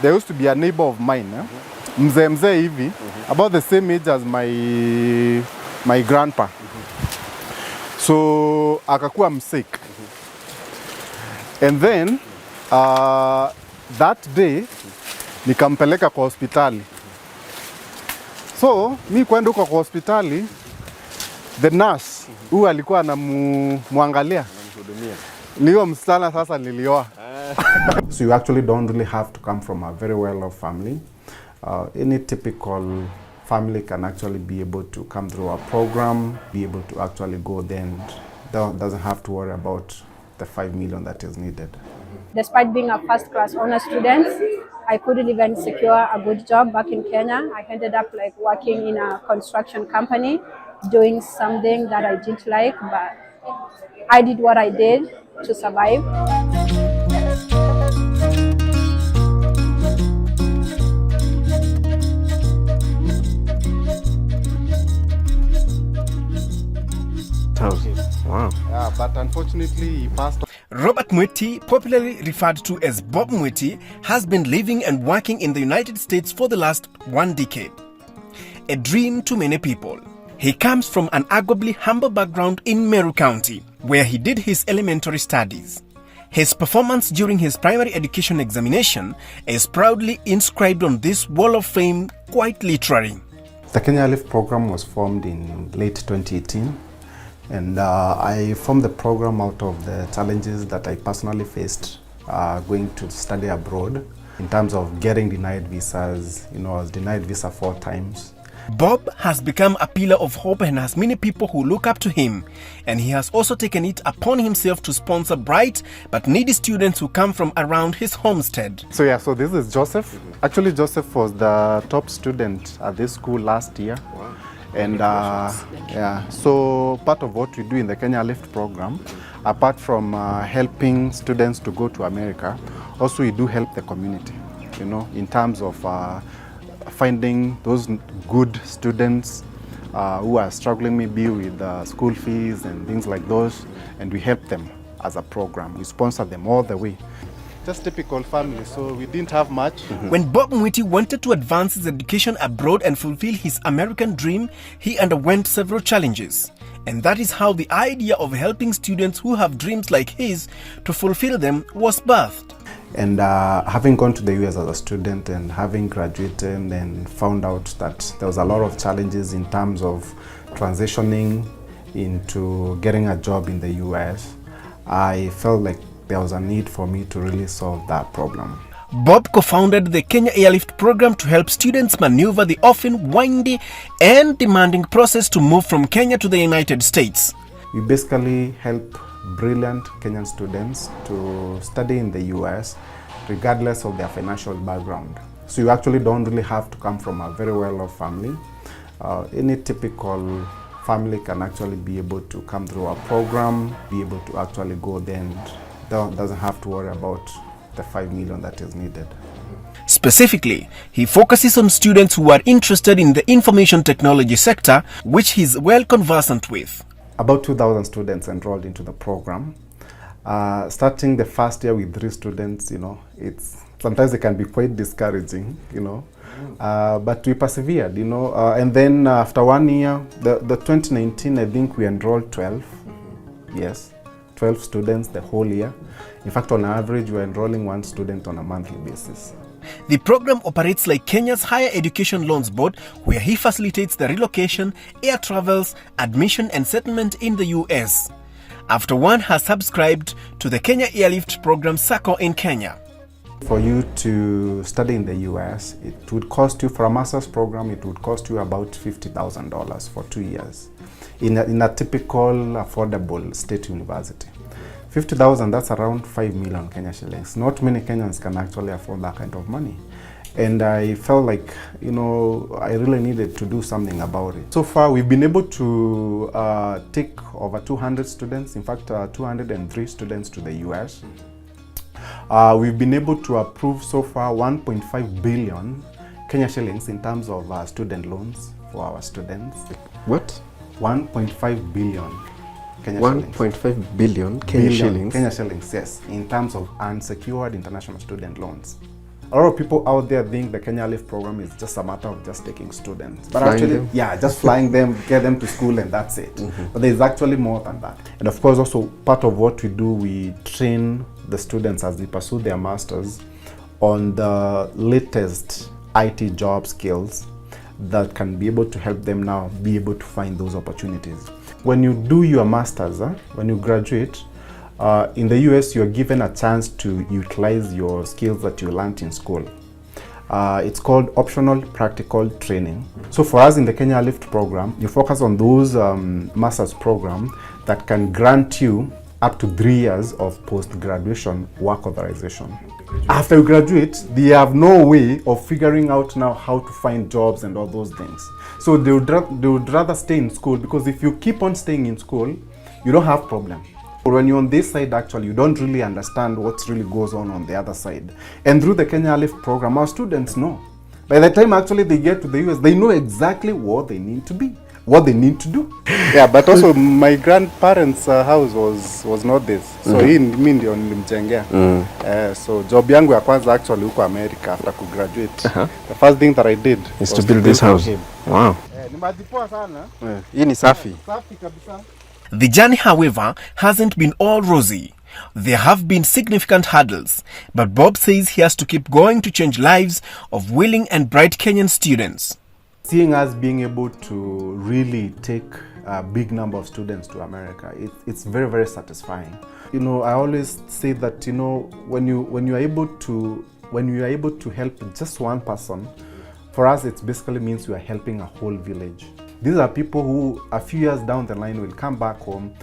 there used to be a neighbor of mine, mzee hivi, about the same age as my grandpa. So akakuwa sick. And then that day nikampeleka kwa hospitali. So mi kwenda huko kwa hospitali, the nurse who alikuwa anamwangalia niyo msichana sasa nilioa. So you actually don't really have to come from a very well-off family. Any typical family can actually be able to come through a program, be able to actually go there and doesn't have to worry about the 5 million that is needed. Despite being a first-class honor student, I couldn't even secure a good job back in Kenya. I ended up like working in a construction company, doing something that I didn't like, but I did what I did to survive. Wow. Yeah, but unfortunately he passed on. Robert Mwiti, popularly referred to as Bob Mwiti, has been living and working in the United States for the last 1 decade. A dream to many people. He comes from an arguably humble background in Meru County, where he did his elementary studies. His performance during his primary education examination is proudly inscribed on this wall of fame, quite literally. The Kenya Lift program was formed in late 2018. And I formed the program out of the challenges that I personally faced going to study abroad in terms of getting denied visas. You know, I was denied visa 4 times. Bob has become a pillar of hope and has many people who look up to him. And he has also taken it upon himself to sponsor bright but needy students who come from around his homestead. So yeah, so this is Joseph. Actually, Joseph was the top student at this school last year. Wow. And yeah, so part of what we do in the Kenya Lift program, apart from helping students to go to America, also we do help the community, you know, in terms of finding those good students who are struggling maybe with school fees and things like those, and we help them as a program. We sponsor them all the way. Just typical family, so we didn't have much. When Bob Mwiti wanted to advance his education abroad and fulfill his American dream, he underwent several challenges. And that is how the idea of helping students who have dreams like his to fulfill them was birthed. And having gone to the US as a student and having graduated and found out that there was a lot of challenges in terms of transitioning into getting a job in the US, I felt like there was a need for me to really solve that problem. Bob co-founded the Kenya Airlift program to help students maneuver the often windy and demanding process to move from Kenya to the United States. We basically help brilliant Kenyan students to study in the US regardless of their financial background. So you actually don't really have to come from a very well-off family. Any typical family can actually be able to come through our program, be able to actually go there and doesn't have to worry about the 5 million that is needed. Specifically, he focuses on students who are interested in the information technology sector, which he's well conversant with. About 2,000 students enrolled into the program. Starting the first year with 3 students, you know, sometimes it can be quite discouraging, you know, but we persevered, you know, and then after 1 year, the 2019, I think we enrolled 12, yes. 12 students the whole year. In fact, on average, we're enrolling 1 student on a monthly basis. The program operates like Kenya's Higher Education Loans Board, where he facilitates the relocation, air travels, admission and settlement in the US. After one has subscribed to the Kenya Airlift program SACCO in Kenya. For you to study in the US, it would cost you, for a master's program, it would cost you about $50,000 for 2 years. In a typical affordable state university. 50,000, that's around 5 million Kenya shillings. Not many Kenyans can actually afford that kind of money. And I felt like, you know, I really needed to do something about it. So far, we've been able to take over 200 students, in fact, 203 students to the US. We've been able to approve so far 1.5 billion Kenya shillings in terms of student loans for our students. What? 1.5 billion Kenya 1.5 billion Kenya shillings? Kenya shillings, yes, in terms of unsecured international student loans. A lot of people out there think the Kenya Lift program is just a matter of just taking students. But Flying actually, them? yeah, just flying them, get them to school and that's it. But there's actually more than that. And of course, also part of what we do, we train the students as they pursue their masters on the latest IT job skills that can be able to help them now be able to find those opportunities. When you do your masters, when you graduate, in the US, you're given a chance to utilize your skills that you learned in school. It's called optional practical training. So for us in the Kenya Lift program, you focus on those master's programs that can grant you up to 3 years of post-graduation work authorization. After you graduate, they have no way of figuring out now how to find jobs and all those things. So they would rather stay in school, because if you keep on staying in school, you don't have problem. When you're on this side, actually, you don't really understand what really goes on the other side. And through the Kenya Lift program, our students know. By the time actually they get to the US, they know exactly what they need to be, what they need to do. Yeah, but also my grandparents' house was not this. So hii mimi ndio nilimjengea. So job yangu ya kwanza actually huko America after to graduate. The first thing that I did is to build this house. Wow. Ni majipoa sana. Hii ni safi. Safi kabisa. The journey, however, hasn't been all rosy. There have been significant hurdles, but Bob says he has to keep going to change lives of willing and bright Kenyan students. Seeing us being able to really take a big number of students to America, it's very, very satisfying. You know, I always say that, you know, when you are able to help just one person, for us it basically means you are helping a whole village. These are people who a few years down the line will come back home,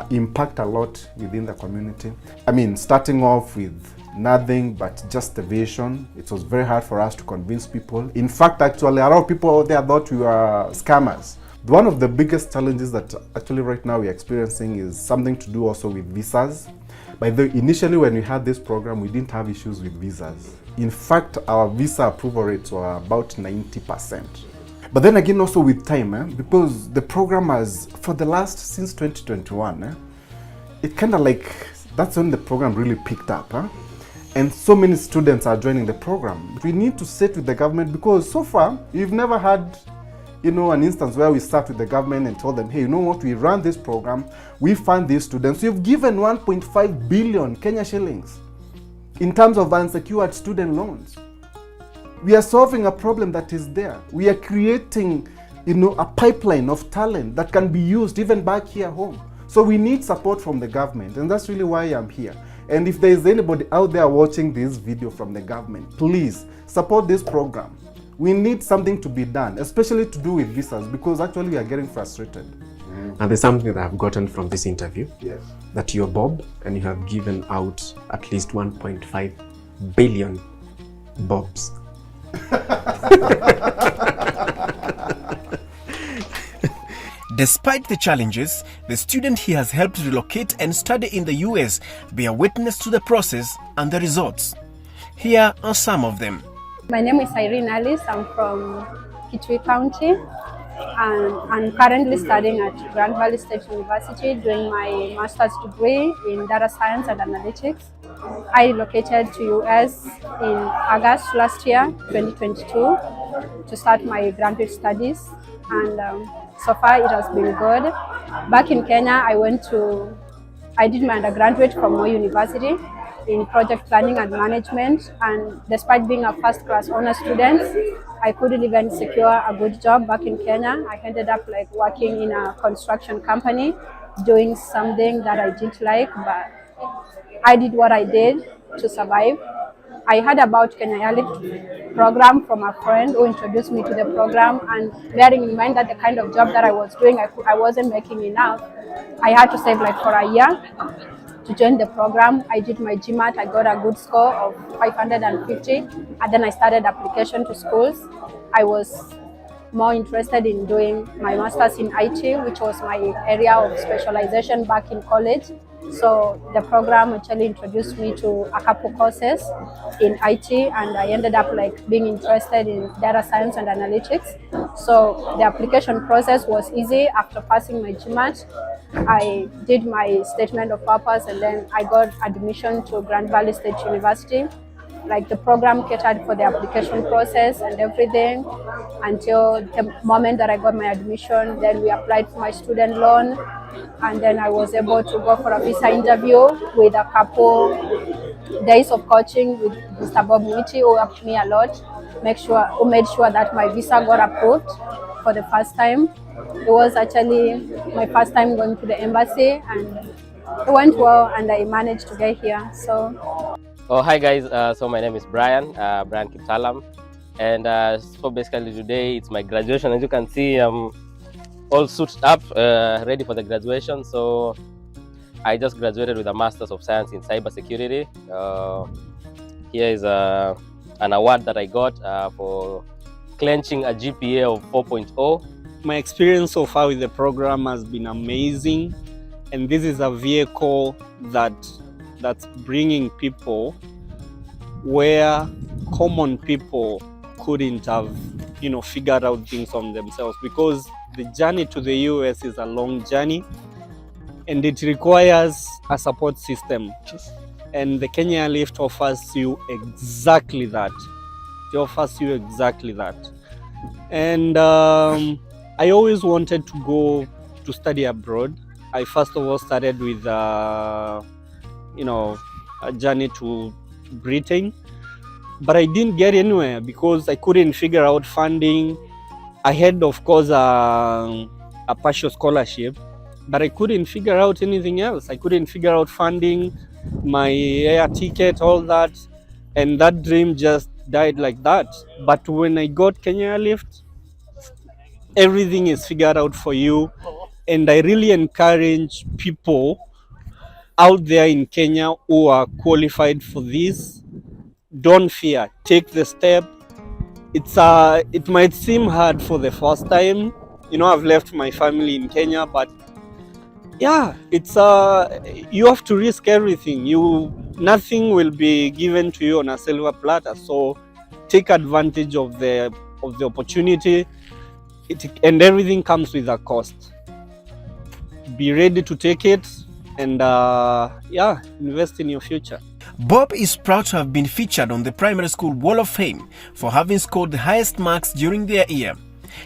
impact a lot within the community. I mean, starting off with nothing but just a vision, it was very hard for us to convince people. In fact, actually, a lot of people out there thought we were scammers. One of the biggest challenges that actually right now we're experiencing is something to do also with visas. Initially when we had this program, we didn't have issues with visas. In fact, our visa approval rates were about 90%. But then again, also with time, because the program has, for the last, since 2021, it kind of like, that's when the program really picked up. And so many students are joining the program. We need to sit with the government, because so far, we've never had, you know, an instance where we start with the government and tell them, hey, you know what, we run this program, we fund these students, we've given 1.5 billion Kenya shillings in terms of unsecured student loans. We are solving a problem that is there. We are creating, you know, a pipeline of talent that can be used even back here home. So we need support from the government, and that's really why I'm here. And if there is anybody out there watching this video from the government, please support this program. We need something to be done, especially to do with visas, because actually we are getting frustrated. And there's something that I've gotten from this interview. Yes. That you're Bob, and you have given out at least 1.5 billion Bobs. Despite the challenges, the student he has helped relocate and study in the US bear witness to the process and the results. Here are some of them. My name is Irene Alice. I'm from Kitui County, and I'm currently studying at Grand Valley State University doing my master's degree in data science and analytics. I relocated to US in August last year, 2022, to start my graduate studies, and so far it has been good. Back in Kenya, I did my undergraduate from Moi University in project planning and management, and despite being a first-class honor student, I couldn't even secure a good job back in Kenya. I ended up like working in a construction company, doing something that I didn't like, but I did what I did to survive. I heard about Kenya Lift program from a friend who introduced me to the program, and bearing in mind that the kind of job that I was doing, I wasn't making enough. I had to save like for a year to join the program. I did my GMAT, I got a good score of 550, and then I started application to schools. I was more interested in doing my master's in IT, which was my area of specialization back in college. So the program actually introduced me to a couple courses in IT, and I ended up like being interested in data science and analytics. So the application process was easy. After passing my GMAT, I did my statement of purpose, and then I got admission to Grand Valley State University like the program catered for the application process and everything until the moment that I got my admission. Then we applied for my student loan, and then I was able to go for a visa interview with a couple days of coaching with Mr. Bob Mwiti, who helped me a lot, who made sure that my visa got approved for the first time. It was actually my first time going to the embassy, and it went well, and I managed to get here. So. Oh, hi guys. So my name is Brian Kiptalam, and so basically today it's my graduation. As you can see, I'm all suited up, ready for the graduation. So I just graduated with a Master's of Science in Cybersecurity. Here is an award that I got for clenching a GPA of 4.0. My experience so far with the program has been amazing, and this is a vehicle that's bringing people where common people couldn't have, figured out things on themselves, because the journey to the US is a long journey and it requires a support system. And the Kenya Lift offers you exactly that. It offers you exactly that. And I always wanted to go to study abroad. I first of all started with a journey to Britain, but I didn't get anywhere because I couldn't figure out funding. I had, of course, a partial scholarship, but I couldn't figure out anything else. I couldn't figure out funding, my air ticket, all that, and that dream just died like that. But when I got Kenya Lift, everything is figured out for you, and I really encourage people out there in Kenya who are qualified for this. Don't fear, take the step. It might seem hard for the first time. I've left my family in Kenya, but yeah, you have to risk everything. Nothing will be given to you on a silver platter. So take advantage of the opportunity. And everything comes with a cost. Be ready to take it, and invest in your future. Bob is proud to have been featured on the Primary School Wall of Fame for having scored the highest marks during their year.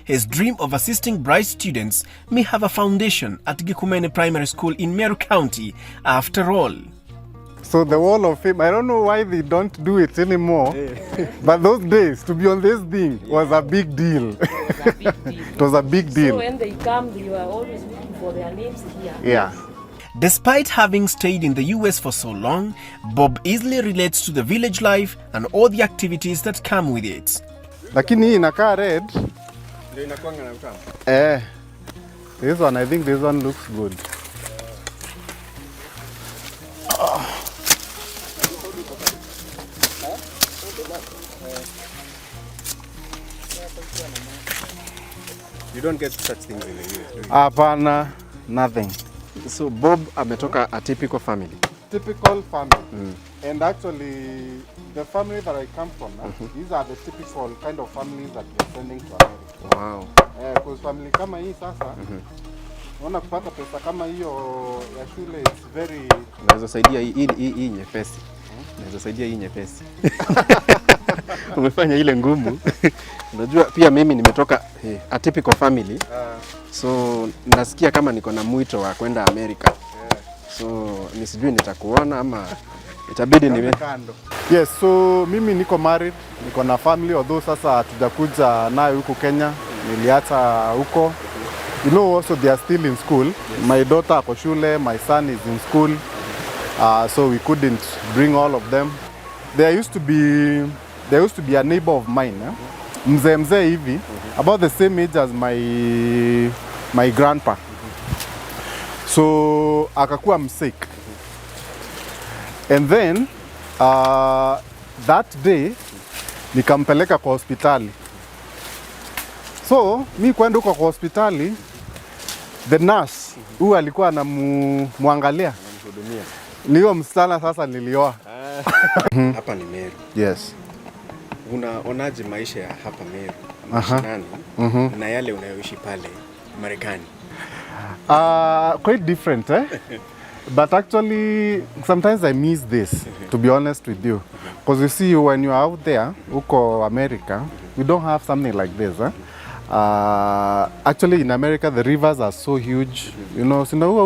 His dream of assisting bright students may have a foundation at Gikumene Primary School in Meru County after all. So the Wall of Fame, I don't know why they don't do it anymore, but those days, to be on this thing was a big deal. It was a big deal. So when they come, you are always looking for their names here. Yeah. Despite having stayed in the US for so long, Bob easily relates to the village life and all the activities that come with it. Lakini hii inakaa red. This one, I think this one looks good. You don't get such things in the US, do you? Hapana, nothing. So Bob ametoka a typical family. Typical family. And actually, the family that I come from, these are the typical kind of families that we're sending to America. Wow. Because family kama hii sasa, unaona kupata pesa kama hiyo ya shule, it's very... Unaweza saidia hii nyepesi. Unaweza saidia hii nyepesi. Umefanya ile ngumu. Unajua pia mimi nimetoka a typical family. So nasikia kama niko na mwito wa kwenda Amerika. So nisijui nitakuona ama itabidi niwe. Yes, so mimi niko married, niko na family, although sasa hatujakuja nayo huko Kenya, niliacha huko. Also they are still in school. Yes. My daughter ako shule, my son is in school. So we couldn't bring all of them. There used to be a neighbor of mine, mzee hivi, about the same age as my grandpa. So akakuwa sick. And then that day nikampeleka kwa hospitali. So mi kwenda kwa hospitali, the nurse huyu alikuwa anamwangalia. Niyo msichana sasa nilioa. Hapa ni Meru. Yes. Unaonaje maisha ya hapa Meru mashinani na yale unayoishi pale Marekani? Quite different, But actually, sometimes I miss this, to be honest with you. Because you see, when you're out there, uko America, we don't have something like this. Actually, in America, the rivers are so huge. You know,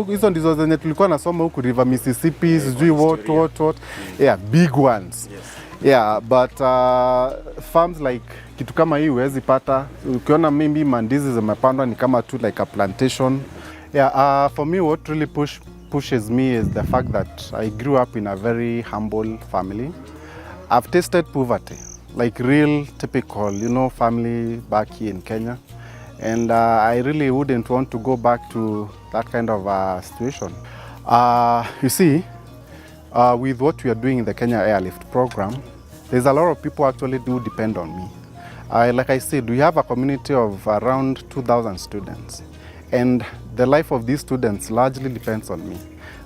hizo ndizo zenye tulikuwa nasoma huku, River Mississippi, sijui what. Yeah, big ones. Yeah, but farms like kitu kama hii huwezi pata. Ukiona maybe mandizi zimepandwa ni kama tu like a plantation. Yeah, for me what really pushes me is the fact that I grew up in a very humble family. I've tasted poverty, like real typical, you know, family back here in Kenya. And I really wouldn't want to go back to that kind of situation. You see, with what we are doing in the Kenya Airlift program, there's a lot of people actually do depend on me. Like I said, we have a community of around 2,000 students. And the life of these students largely depends on me.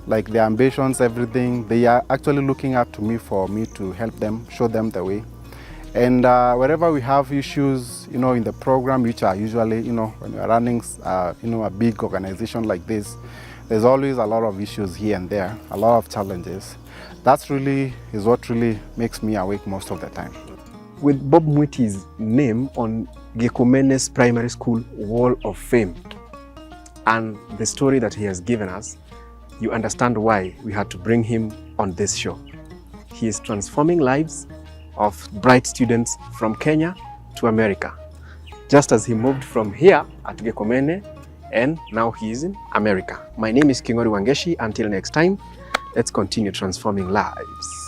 Like their ambitions, everything, they are actually looking up to me for me to help them, show them the way. And wherever we have issues, you know, in the program, which are usually, you know, when you're running, you know, a big organization like this, there's always a lot of issues here and there, a lot of challenges. That's really is what really makes me awake most of the time. With Bob Mwiti's name on Gekumene's primary school wall of fame and the story that he has given us, you understand why we had to bring him on this show. He is transforming lives of bright students from Kenya to America, just as he moved from here at Gekomene and now he is in America. My name is Kingori Wangeshi. Until next time, let's continue transforming lives.